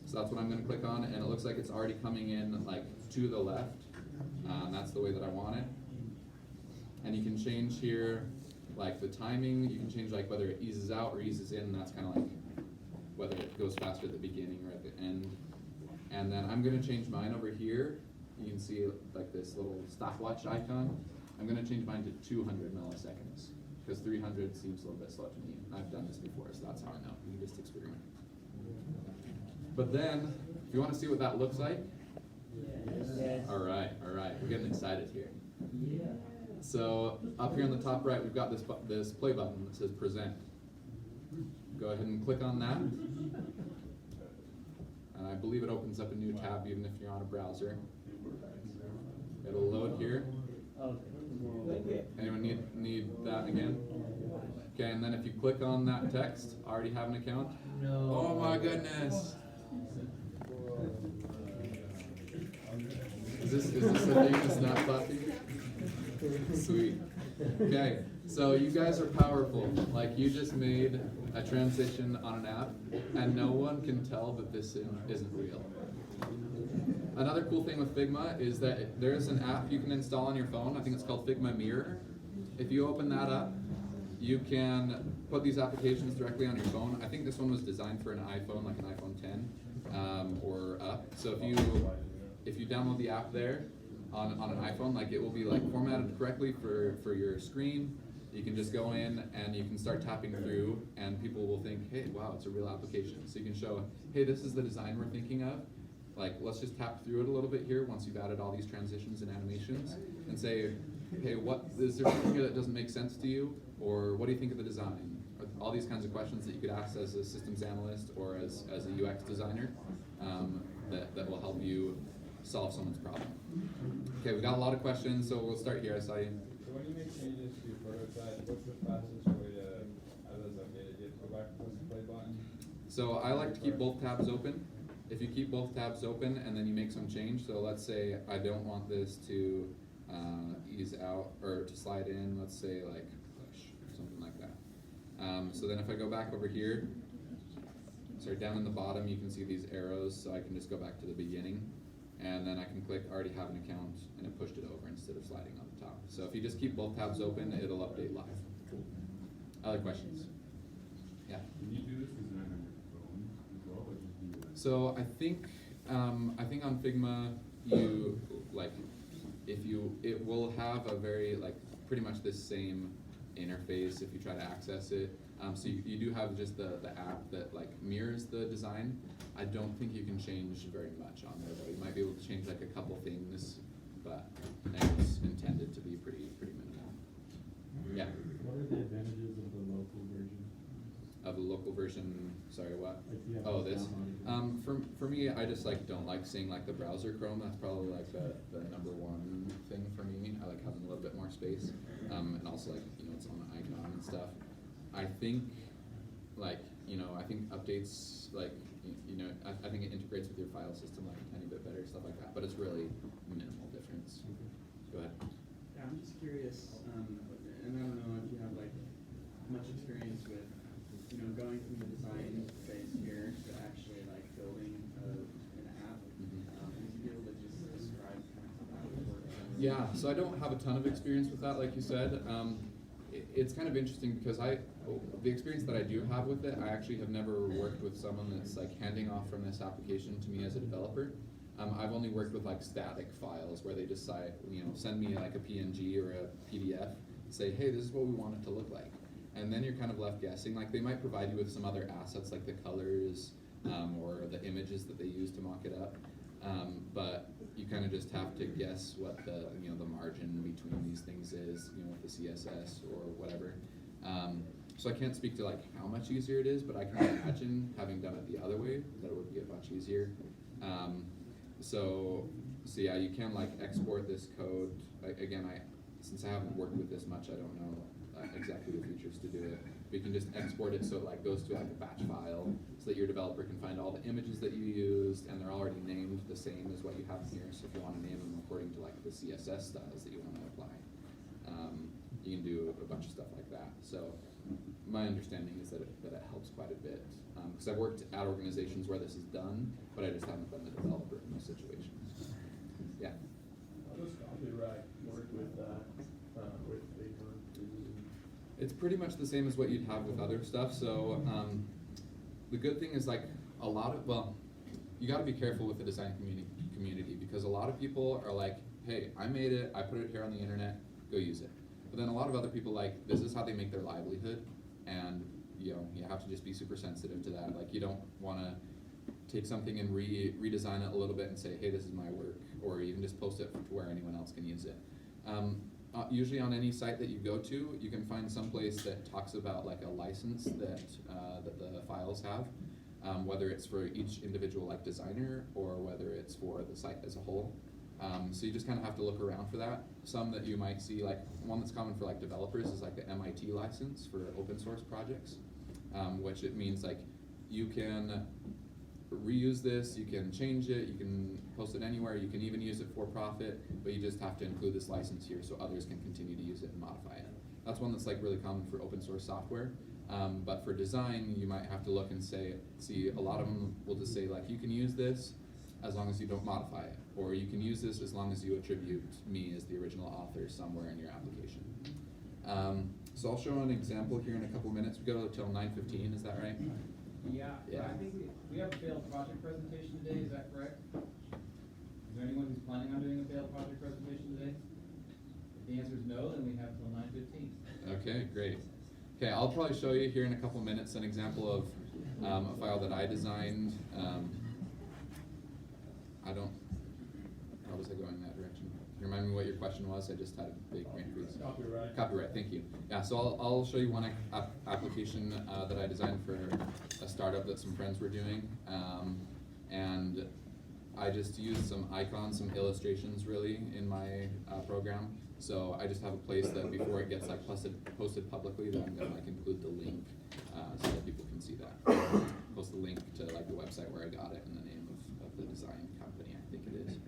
[SPEAKER 1] So that's what I'm going to click on, and it looks like it's already coming in like to the left. That's the way that I want it. And you can change here like the timing. You can change like whether it eases out or eases in. And that's kind of like whether it goes faster at the beginning or at the end. And then I'm going to change mine over here. You can see like this little stopwatch icon. I'm going to change mine to 200 milliseconds because 300 seems a little bit slow to me. I've done this before, so that's how I know. You can just experiment. But then, if you want to see what that looks like,
[SPEAKER 4] Yes.
[SPEAKER 1] All right, we're getting excited here.
[SPEAKER 6] Yeah.
[SPEAKER 1] So up here on the top right, we've got this play button that says present. Go ahead and click on that. And I believe it opens up a new tab even if you're on a browser. It'll load here.
[SPEAKER 6] Okay.
[SPEAKER 1] Anyone need that again? Okay, and then if you click on that text, already have an account.
[SPEAKER 6] No.
[SPEAKER 1] Oh my goodness. Is this a thing that's not clapping? Sweet. Okay, so you guys are powerful. Like you just made a transition on an app, and no one can tell that this isn't real. Another cool thing with Figma is that there's an app you can install on your phone. I think it's called Figma Mirror. If you open that up, you can put these applications directly on your phone. I think this one was designed for an iPhone, like an iPhone 10 or up. So if you download the app there on an iPhone, like it will be like formatted correctly for your screen. You can just go in and you can start tapping through, and people will think, hey, wow, it's a real application. So you can show, hey, this is the design we're thinking of. Like, let's just tap through it a little bit here once you've added all these transitions and animations, and say, hey, what is there something here that doesn't make sense to you, or what do you think of the design? Or all these kinds of questions that you could ask as a systems analyst or as a UX designer that will help you solve someone's problem. Okay, we got a lot of questions, so we'll start here. I saw you.
[SPEAKER 3] So when you make changes to your prototype, what's the fastest way to have those updated? Do you have to go back to the play button?
[SPEAKER 1] So I like to keep both tabs open. If you keep both tabs open and then you make some change, so let's say I don't want this to ease out or to slide in, let's say like push, something like that. So then if I go back over here, sorry, down in the bottom you can see these arrows, so I can just go back to the beginning, and then I can click already have an account, and it pushed it over instead of sliding on the top. So if you just keep both tabs open, it'll update live. Other questions? Yeah.
[SPEAKER 7] Can you do this design on your phone as well, or just do it?
[SPEAKER 1] So I think on Figma you like it will have a very like pretty much the same interface if you try to access it. So you do have just the app that like mirrors the design. I don't think you can change very much on there though. You might be able to change like a couple things, but it's intended to be pretty minimal. Yeah.
[SPEAKER 7] What are the advantages of the local version?
[SPEAKER 1] Of the local version, sorry, what?
[SPEAKER 7] Like, do you have
[SPEAKER 1] Oh,
[SPEAKER 7] this
[SPEAKER 1] this.
[SPEAKER 7] downloaded?
[SPEAKER 1] For me, I just like don't like seeing like the browser Chrome. That's probably like the number one thing for me. I like having a little bit more space, and also like it's on the icon and stuff. I think I think updates like I think it integrates with your file system like a tiny bit better, stuff like that. But it's really minimal difference. Go ahead.
[SPEAKER 8] Yeah, I'm just curious, and I don't know if you have like much experience with, going from the design phase here to actually like building an app. Would you be able to just describe kind of how that would work?
[SPEAKER 1] Yeah, so I don't have a ton of experience with that, like you said. It's kind of interesting because the experience that I do have with it, I actually have never worked with someone that's like handing off from this application to me as a developer. I've only worked with like static files where they decide, send me like a PNG or a PDF, say, hey, this is what we want it to look like. And then you're kind of left guessing. Like they might provide you with some other assets like the colors or the images that they use to mock it up. But you kind of just have to guess what the margin between these things is, with the CSS or whatever. So I can't speak to like how much easier it is, but I can imagine having done it the other way that it would be a bunch easier. So yeah, you can like export this code. Again, since I haven't worked with this much, I don't know exactly the features to do it. But you can just export it so it like goes to like a batch file, so that your developer can find all the images that you used, and they're already named the same as what you have here. So if you want to name them according to like the CSS styles that you want to apply, you can do a bunch of stuff like that. So my understanding is that it helps quite a bit, because I've worked at organizations where this is done, but I just haven't been the developer in those situations. Yeah.
[SPEAKER 3] How does copyright work with Figma?
[SPEAKER 1] It's pretty much the same as what you'd have with other stuff. So the good thing is like you got to be careful with the design community because a lot of people are like, hey, I made it, I put it here on the internet, go use it. But then a lot of other people like, this is how they make their livelihood, and you have to just be super sensitive to that. Like you don't want to take something and redesign it a little bit and say, hey, this is my work, or you can just post it to where anyone else can use it. Usually on any site that you go to, you can find some place that talks about like a license that the files have, whether it's for each individual like designer or whether it's for the site as a whole. So you just kind of have to look around for that. Some that you might see, like one that's common for like developers is like the MIT license for open source projects, which it means like you can reuse this, you can change it, you can post it anywhere, you can even use it for profit, but you just have to include this license here so others can continue to use it and modify it. That's one that's like really common for open source software. But for design, you might have to look and see a lot of them will just say like, you can use this as long as you don't modify it, or you can use this as long as you attribute me as the original author somewhere in your application. So I'll show an example here in a couple minutes. We go till 9:15, is that right?
[SPEAKER 3] Yeah,
[SPEAKER 1] Yeah.
[SPEAKER 3] I think we have a failed project presentation today, is that correct? Is there anyone who's planning on doing a failed project presentation today? If the answer is no, then we have till 9:15.
[SPEAKER 1] Okay, great. Okay, I'll probably show you here in a couple minutes an example of a file that I designed. How was I going in that direction? Can you remind me what your question was? I just had a big brain freeze.
[SPEAKER 3] Copyright.
[SPEAKER 1] Copyright, thank you. Yeah, so I'll show you one application that I designed for a startup that some friends were doing. And I just used some icons, some illustrations really in my program. So I just have a place that before it gets like posted publicly, that I'm gonna like include the link so that people can see that. Post the link to like the website where I got it and the name of the design company, I think it is.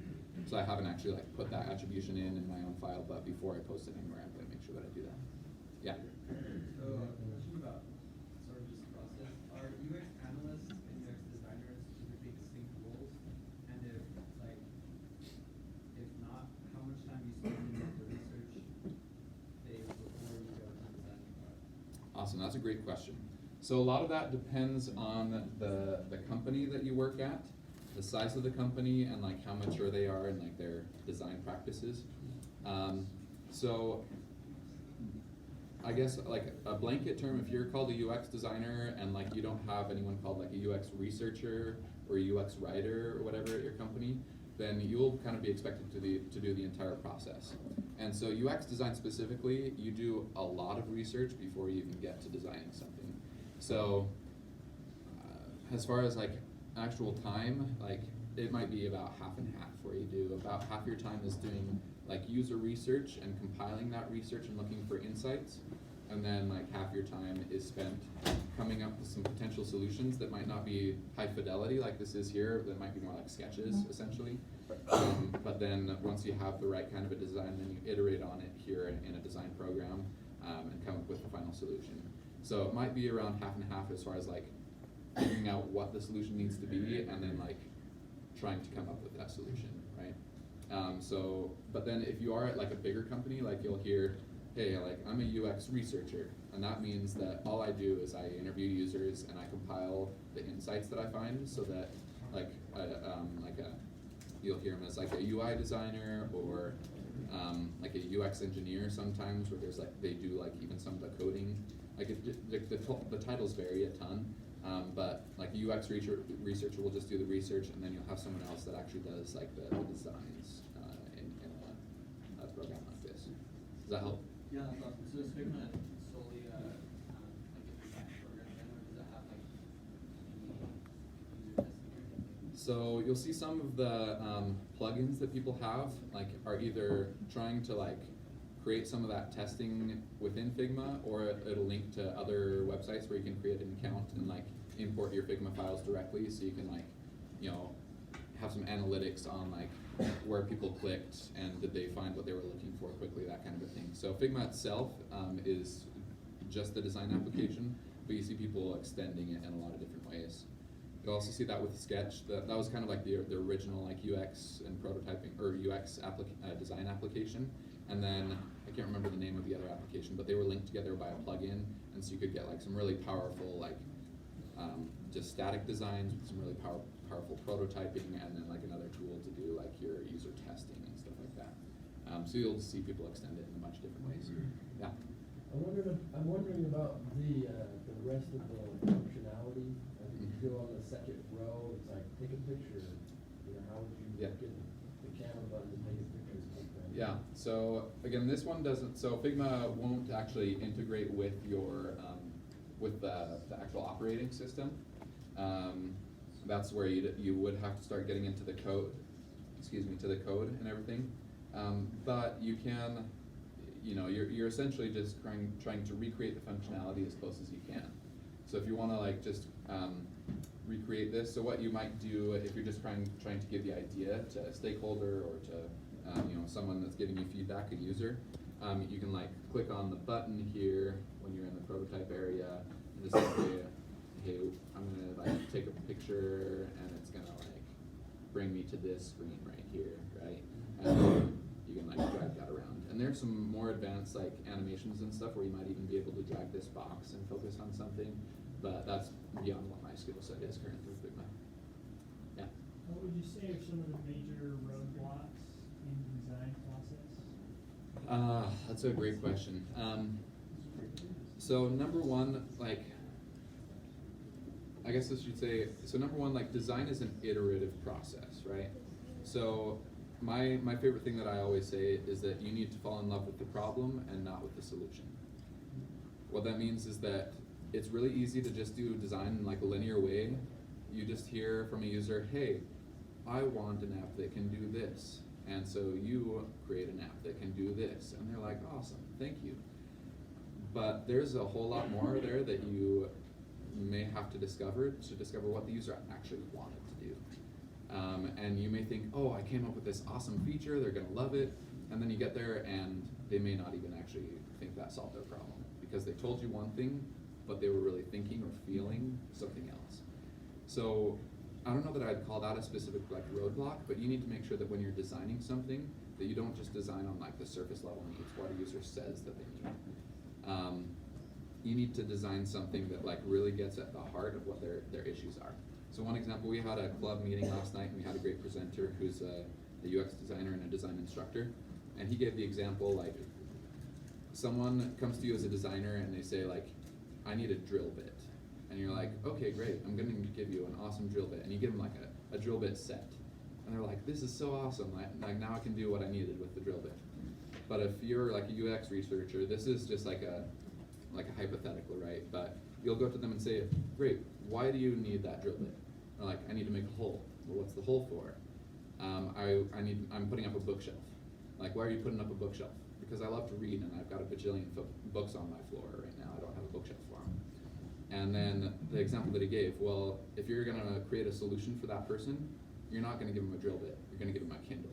[SPEAKER 1] So I haven't actually like put that attribution in my own file, but before I post it anywhere, I'm gonna make sure that I do that. Yeah.
[SPEAKER 9] So, question about sort of this process. Are UX analysts and UX designers typically distinct roles? And if not, how much time do you spend in the research phase before you go to the designing part?
[SPEAKER 1] Awesome, that's a great question. So a lot of that depends on the company that you work at, the size of the company, and like how mature they are and like their design practices. So I guess like a blanket term, if you're called a UX designer and like you don't have anyone called like a UX researcher or a UX writer or whatever at your company, then you'll kind of be expected to do the entire process. And so UX design specifically, you do a lot of research before you even get to designing something. So as far as like actual time, like it might be about half and half, where you do about half your time is doing like user research and compiling that research and looking for insights, and then like half your time is spent coming up with some potential solutions that might not be high fidelity like this is here, that might be more like sketches essentially. But then once you have the right kind of a design, then you iterate on it here in a design program and come up with the final solution. So it might be around half and half as far as like figuring out what the solution needs to be and then like trying to come up with that solution, right? But then if you are at like a bigger company, like you'll hear, hey, like I'm a UX researcher, and that means that all I do is I interview users and I compile the insights that I find, so that you'll hear them as like a UI designer or like a UX engineer sometimes, where there's like they do like even some of the coding. Like the titles vary a ton, but like a UX researcher will just do the research, and then you'll have someone else that actually does like the designs in a program like this. Does that help?
[SPEAKER 9] Yeah, that's awesome. So is Figma solely like a design program then, or does it have like any user testing or anything?
[SPEAKER 1] So you'll see some of the plugins that people have like are either trying to like create some of that testing within Figma, or it'll link to other websites where you can create an account and like import your Figma files directly, so you can like, you know, have some analytics on like where people clicked and did they find what they were looking for quickly, that kind of a thing. So Figma itself is just the design application, but you see people extending it in a lot of different ways. You'll also see that with Sketch. That was kind of like the original like UX and prototyping or UX design application. And then I can't remember the name of the other application, but they were linked together by a plugin, and so you could get like some really powerful like just static designs with some really powerful prototyping, and then like another tool to do like your user testing and stuff like that. So you'll see people extend it in a bunch of different ways. Yeah.
[SPEAKER 10] I'm wondering about the rest of the functionality. As you go on the second row, it's like picture, you know, how would you
[SPEAKER 1] Yeah.
[SPEAKER 10] get the camera button to take a picture like that?
[SPEAKER 1] Yeah, so again, this one doesn't, so Figma won't actually integrate with your, with the actual operating system. That's where you would have to start getting into the code, to the code and everything. But you can, you know, you're essentially just trying to recreate the functionality as close as you can. So if you wanna like just, recreate this, so what you might do if you're just trying to give the idea to a stakeholder or to, you know, someone that's giving you feedback, a user, you can like click on the button here when you're in the prototype area and just say, hey, I'm gonna like take a picture and it's gonna like bring me to this screen right here, right? And then you can like drag that around. And there's some more advanced like animations and stuff where you might even be able to drag this box and focus on something, but that's beyond what my skill set is currently with Figma. Yeah.
[SPEAKER 11] What would you say are some of the major roadblocks in the design process?
[SPEAKER 1] That's a great question. So number one, like, I guess I should say, so number one, like design is an iterative process, right? So my favorite thing that I always say is that you need to fall in love with the problem and not with the solution. What that means is that it's really easy to just do design in like a linear way. You just hear from a user, hey, I want an app that can do this. And so you create an app that can do this. And they're like, awesome, thank you. But there's a whole lot more there that you may have to discover what the user actually wanted to do. And you may think, oh, I came up with this awesome feature, they're gonna love it. And then you get there and they may not even actually think that solved their problem. Because they told you one thing, but they were really thinking or feeling something else. So I don't know that I'd call that a specific like roadblock, but you need to make sure that when you're designing something, that you don't just design on like the surface level needs, what a user says that they need. You need to design something that like really gets at the heart of what their issues are. So one example, we had a club meeting last night and we had a great presenter who's a UX designer and a design instructor. And he gave the example like, someone comes to you as a designer and they say like, I need a drill bit. And you're like, okay, great, I'm gonna give you an awesome drill bit. And you give them like a drill bit set. And they're like, this is so awesome, like now I can do what I needed with the drill bit. But if you're like a UX researcher, this is just like a hypothetical, right? But you'll go to them and say, great, why do you need that drill bit? They're like, I need to make a hole. Well, what's the hole for? I'm putting up a bookshelf. Like, why are you putting up a bookshelf? Because I love to read and I've got a bajillion books on my floor right now. I don't have a bookshelf for them. And then the example that he gave, well, if you're gonna create a solution for that person, you're not gonna give them a drill bit. You're gonna give them a Kindle.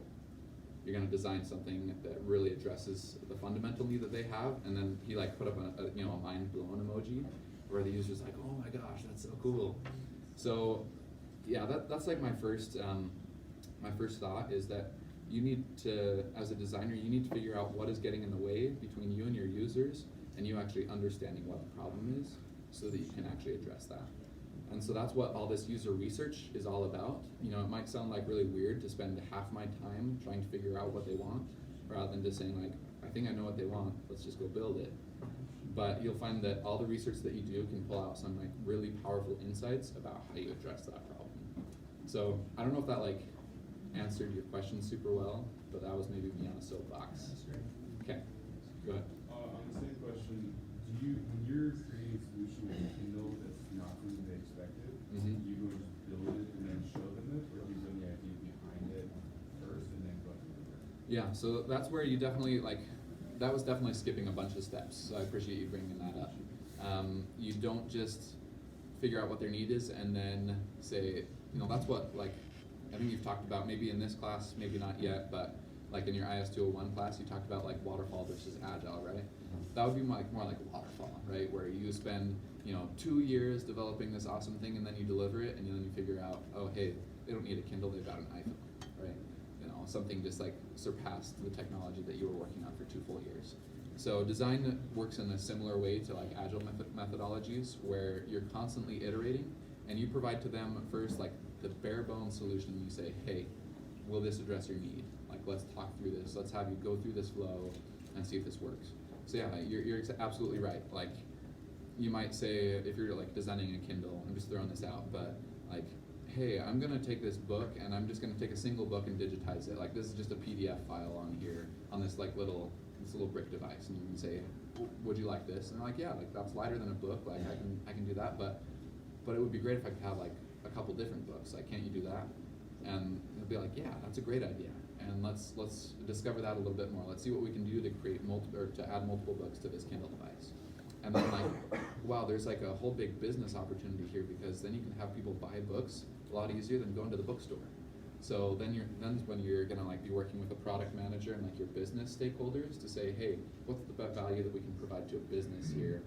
[SPEAKER 1] You're gonna design something that really addresses the fundamental need that they have. And then he like put up a mind blown emoji where the user's like, oh my gosh, that's so cool. So yeah, that's like my first thought is that you need to, as a designer, you need to figure out what is getting in the way between you and your users and you actually understanding what the problem is so that you can actually address that. And so that's what all this user research is all about. You know, it might sound like really weird to spend half my time trying to figure out what they want rather than just saying like, I think I know what they want, let's just go build it. But you'll find that all the research that you do can pull out some like really powerful insights about how you address that problem. So I don't know if that like answered your question super well, but that was maybe me on a soapbox.
[SPEAKER 11] That's great.
[SPEAKER 1] Okay, go ahead.
[SPEAKER 7] On the same question, when you're creating a solution with Kindle that's not something they expected,
[SPEAKER 1] Mhm.
[SPEAKER 7] do you go just build it and then show them it, or do you bring the idea behind it first and then go through it?
[SPEAKER 1] Yeah, so that's where you definitely like, that was definitely skipping a bunch of steps, so I appreciate you bringing that up. You don't just figure out what their need is and then say, you know, that's what like, I think you've talked about maybe in this class, maybe not yet, but like in your IS-201 class, you talked about like waterfall versus agile, right? That would be more like waterfall, right? Where you spend, 2 years developing this awesome thing and then you deliver it and then you figure out, oh, hey, they don't need a Kindle, they've got an iPhone, right? Something just like surpassed the technology that you were working on for 2 full years. So design works in a similar way to like agile methodologies where you're constantly iterating and you provide to them first like the bare bones solution. You say, hey, will this address your need? Like, let's talk through this. Let's have you go through this flow and see if this works. So yeah, you're absolutely right. Like, you might say, if you're like designing a Kindle, I'm just throwing this out, but like, hey, I'm gonna take this book and I'm just gonna take a single book and digitize it. Like this is just a PDF file on here, on this like little brick device, and you can say, would you like this? And they're like, yeah, like that's lighter than a book, like I can do that, but it would be great if I could have like a couple different books. Like, can't you do that? And they'll be like, yeah, that's a great idea. And let's discover that a little bit more. Let's see what we can do to create to add multiple books to this Kindle device. And then like, wow, there's like a whole big business opportunity here, because then you can have people buy books a lot easier than going to the bookstore. So then when you're gonna like be working with a product manager and like your business stakeholders to say, hey, what's the value that we can provide to a business here,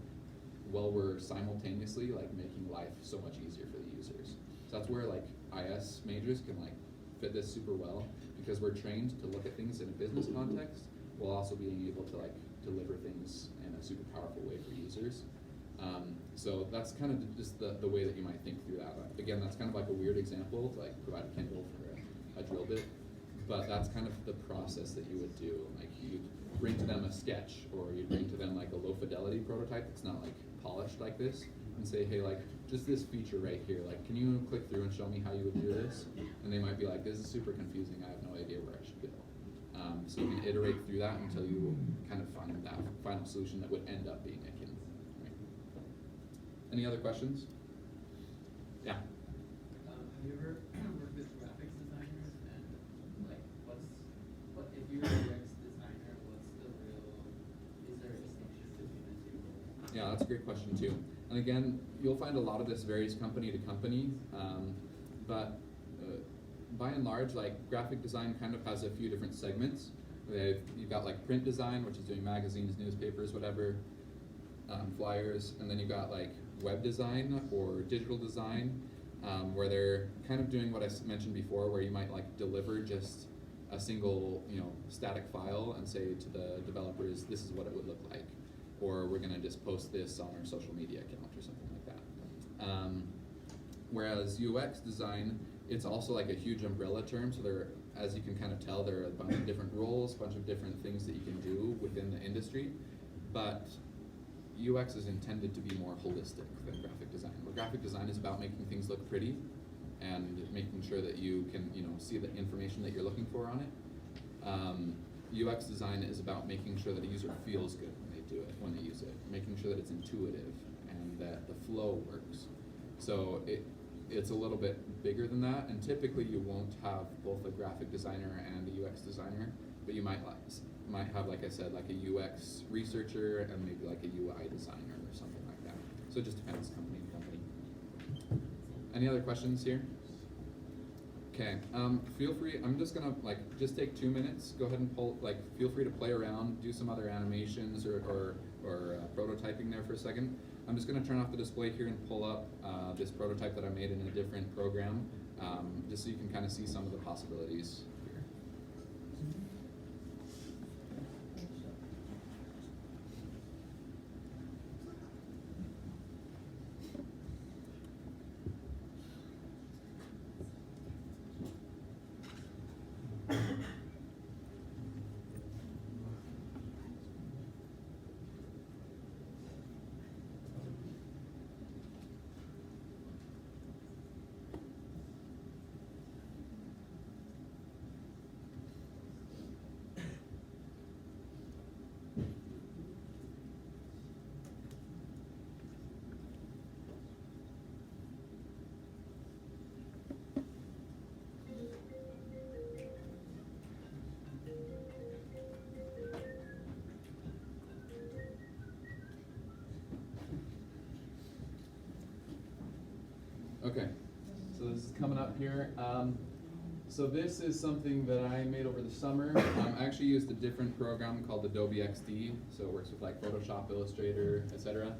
[SPEAKER 1] while we're simultaneously like making life so much easier for the users. So that's where like IS majors can like fit this super well, because we're trained to look at things in a business context while also being able to like deliver things in a super powerful way for users. So that's kind of just the way that you might think through that. Again, that's kind of like a weird example to like provide a Kindle for a drill bit, but that's kind of the process that you would do. Like you'd bring to them a sketch, or you'd bring to them like a low fidelity prototype that's not like polished like this, and say, hey, like just this feature right here, like can you click through and show me how you would do this? And they might be like, this is super confusing, I have no idea where I should go. So you can iterate through that until you kind of find that final solution that would end up being a Kindle. Right? Any other questions? Yeah.
[SPEAKER 9] Have you ever worked with graphics designers, and like what if you're a UX designer, is there a distinction between the two roles?
[SPEAKER 1] Yeah, that's a great question too. And again, you'll find a lot of this varies company to company, but by and large, like graphic design kind of has a few different segments. You've got like print design, which is doing magazines, newspapers, whatever, flyers, and then you've got like web design or digital design, where they're kind of doing what I mentioned before, where you might like deliver just a single, static file and say to the developers, this is what it would look like, or we're gonna just post this on our social media account or something like that. Whereas UX design, it's also like a huge umbrella term, so there, as you can kind of tell, there are a bunch of different roles, a bunch of different things that you can do within the industry, but UX is intended to be more holistic than graphic design. Where graphic design is about making things look pretty and making sure that you can, see the information that you're looking for on it. UX design is about making sure that a user feels good when they do it, when they use it, making sure that it's intuitive and that the flow works. So it's a little bit bigger than that, and typically you won't have both a graphic designer and a UX designer, but you might have, like I said, like a UX researcher and maybe like a UI designer or something like that. So it just depends company to company. Any other questions here? Okay, feel free, I'm just gonna just take 2 minutes, go ahead and feel free to play around, do some other animations or prototyping there for a second. I'm just gonna turn off the display here and pull up this prototype that I made in a different program, just so you can kind of see some of the possibilities here. Okay, so this is coming up here. So this is something that I made over the summer. I actually used a different program called Adobe XD, so it works with like Photoshop, Illustrator, etc.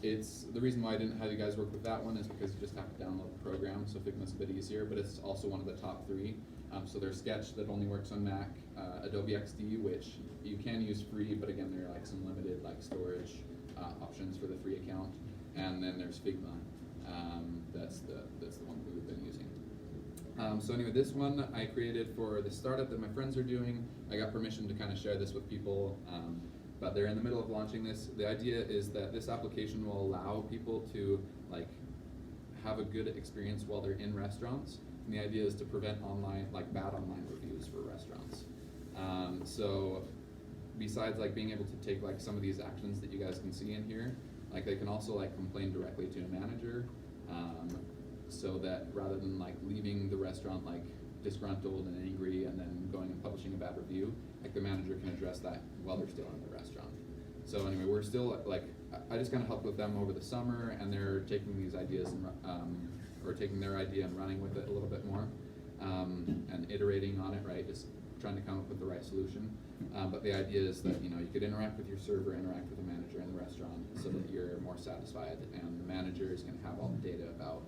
[SPEAKER 1] It's the reason why I didn't have you guys work with that one is because you just have to download the program, so Figma's a bit easier, but it's also one of the top 3. So there's Sketch that only works on Mac, Adobe XD, which you can use free, but again, there are like some limited like storage options for the free account, and then there's Figma. That's the one we've been using. So anyway, this one I created for the startup that my friends are doing. I got permission to kind of share this with people, but they're in the middle of launching this. The idea is that this application will allow people to like have a good experience while they're in restaurants. And the idea is to prevent bad online reviews for restaurants. So besides like being able to take like some of these actions that you guys can see in here, like they can also like complain directly to a manager, so that rather than like leaving the restaurant like disgruntled and angry and then going and publishing a bad review, like the manager can address that while they're still in the restaurant. So anyway, we're still like, I just kind of helped with them over the summer, and they're taking these ideas and or taking their idea and running with it a little bit more, and iterating on it, right? Just trying to come up with the right solution. But the idea is that, you know, you could interact with your server, interact with the manager in the restaurant so that you're more satisfied, and the manager is going to have all the data about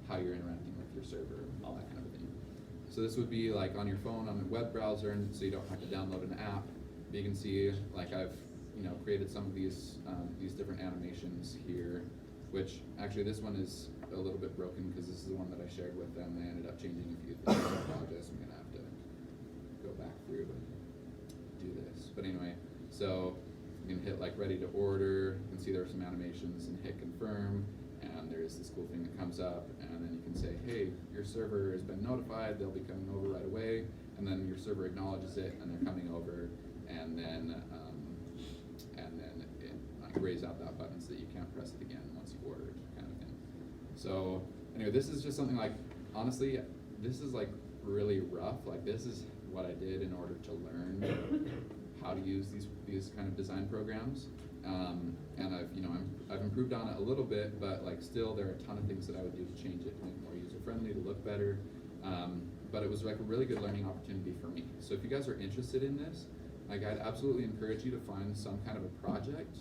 [SPEAKER 1] how you're interacting with your server, all that kind of thing. So this would be like on your phone, on the web browser, and so you don't have to download an app. But you can see, like I've, you know, created some of these different animations here, which actually this one is a little bit broken because this is the one that I shared with them. They ended up changing a few things. I apologize. I'm gonna have to go back through and do this. But anyway, so you can hit like ready to order. You can see there are some animations, and hit confirm, and there's this cool thing that comes up, and then you can say, hey, your server has been notified. They'll be coming over right away, and then your server acknowledges it, and they're coming over, and then it like grays out that button so that you can't press it again once you've ordered, kind of thing. So anyway, this is just something like, honestly, this is like really rough. Like this is what I did in order to learn how to use these kind of design programs. And I've improved on it a little bit, but like still there are a ton of things that I would do to change it, to make it more user friendly, to look better. But it was like a really good learning opportunity for me. So if you guys are interested in this, like I'd absolutely encourage you to find some kind of a project,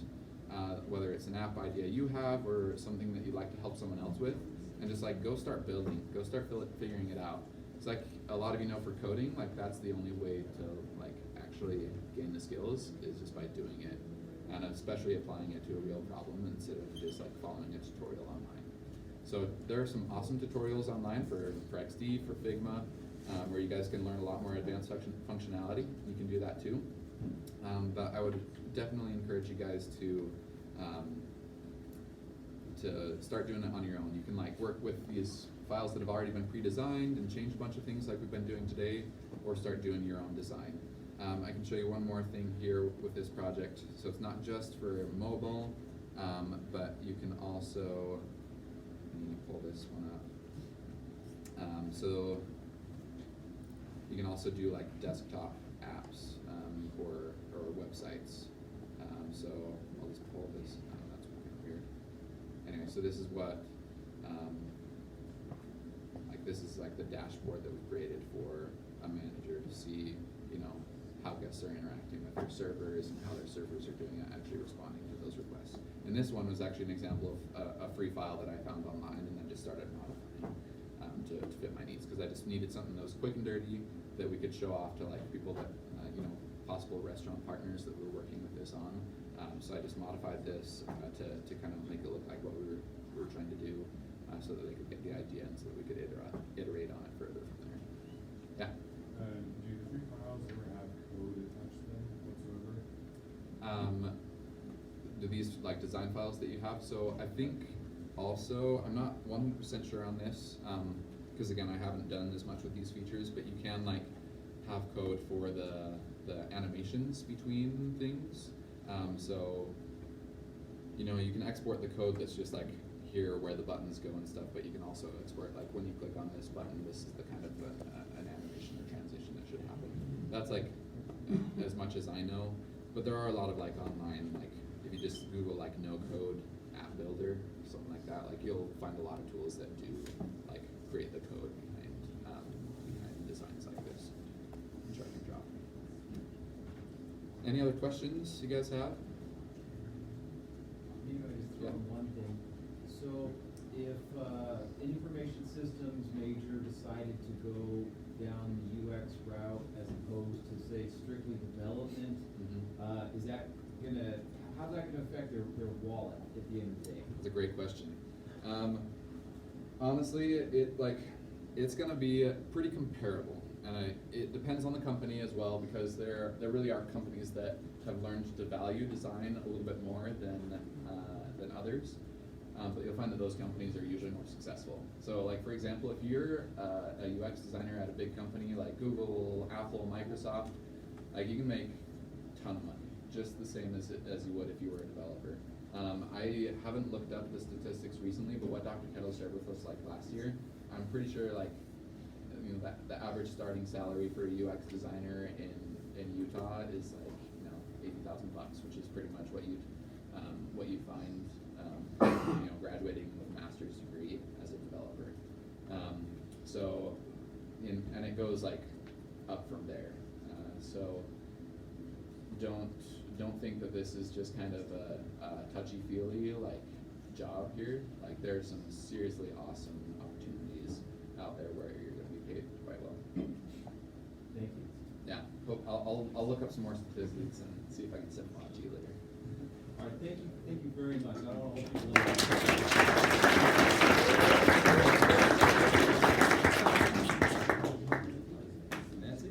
[SPEAKER 1] whether it's an app idea you have or something that you'd like to help someone else with, and just like go start building, go start figuring it out. It's like a lot of you know, for coding, like that's the only way to like actually gain the skills is just by doing it, and especially applying it to a real problem instead of just like following a tutorial online. So there are some awesome tutorials online for XD, for Figma, where you guys can learn a lot more advanced functionality. You can do that too. But I would definitely encourage you guys to start doing it on your own. You can like work with these files that have already been pre-designed and change a bunch of things like we've been doing today, or start doing your own design. I can show you one more thing here with this project. So it's not just for mobile, but you can also, let me pull this one up. So you can also do like desktop apps or websites. So I'll just pull this. That's weird. Anyway, so this is what this is like the dashboard that we created for a manager to see, you know, how guests are interacting with their servers and how their servers are doing at actually responding to those requests. And this one was actually an example of a free file that I found online and then just started modifying to fit my needs, because I just needed something that was quick and dirty that we could show off to like people that, you know, possible restaurant partners that we were working with this on. So I just modified this to kind of make it look like what we were trying to do, so that they could get the idea and so that we could iterate on it further from there. Yeah?
[SPEAKER 7] Do the free files ever have code attached to them whatsoever?
[SPEAKER 1] Do these like design files that you have? So I think also, I'm not 100% sure on this, because again, I haven't done as much with these features, but you can like have code for the animations between things. So, you know, you can export the code that's just like here where the buttons go and stuff, but you can also export like when you click on this button, this is the kind of an animation or transition that should happen. That's like as much as I know, but there are a lot of like online, like if you just Google like no code app builder, something like that, like you'll find a lot of tools that do like create the code behind designs like this. Drag and drop. Any other questions you guys have?
[SPEAKER 3] Maybe I just throw in one thing. So if information systems major decided to go down the UX route as opposed to say strictly development, is that gonna, how's that gonna affect their wallet at the end of the day?
[SPEAKER 1] That's a great question. Honestly, it's gonna be pretty comparable, and it depends on the company as well, because there really are companies that have learned to value design a little bit more than others. but you'll find that those companies are usually more successful. So like, for example, if you're a UX designer at a big company like Google, Apple, Microsoft, like you can make a ton of money, just the same as you would if you were a developer. I haven't looked up the statistics recently, but what Dr. Kettle shared with us like last year, I'm pretty sure like, you know, that the average starting salary for a UX designer in Utah is like, you know, $80,000, which is pretty much what you'd find, you know, graduating with a master's degree as a developer. And it goes like up from there. So don't think that this is just kind of a touchy-feely like job here. Like there's some seriously awesome opportunities out there where you're going to be paid quite well.
[SPEAKER 3] Thank you.
[SPEAKER 1] Yeah, I'll look up some more statistics and see if I can send them on to you later.
[SPEAKER 3] All right, thank you very much. I don't know Nancy?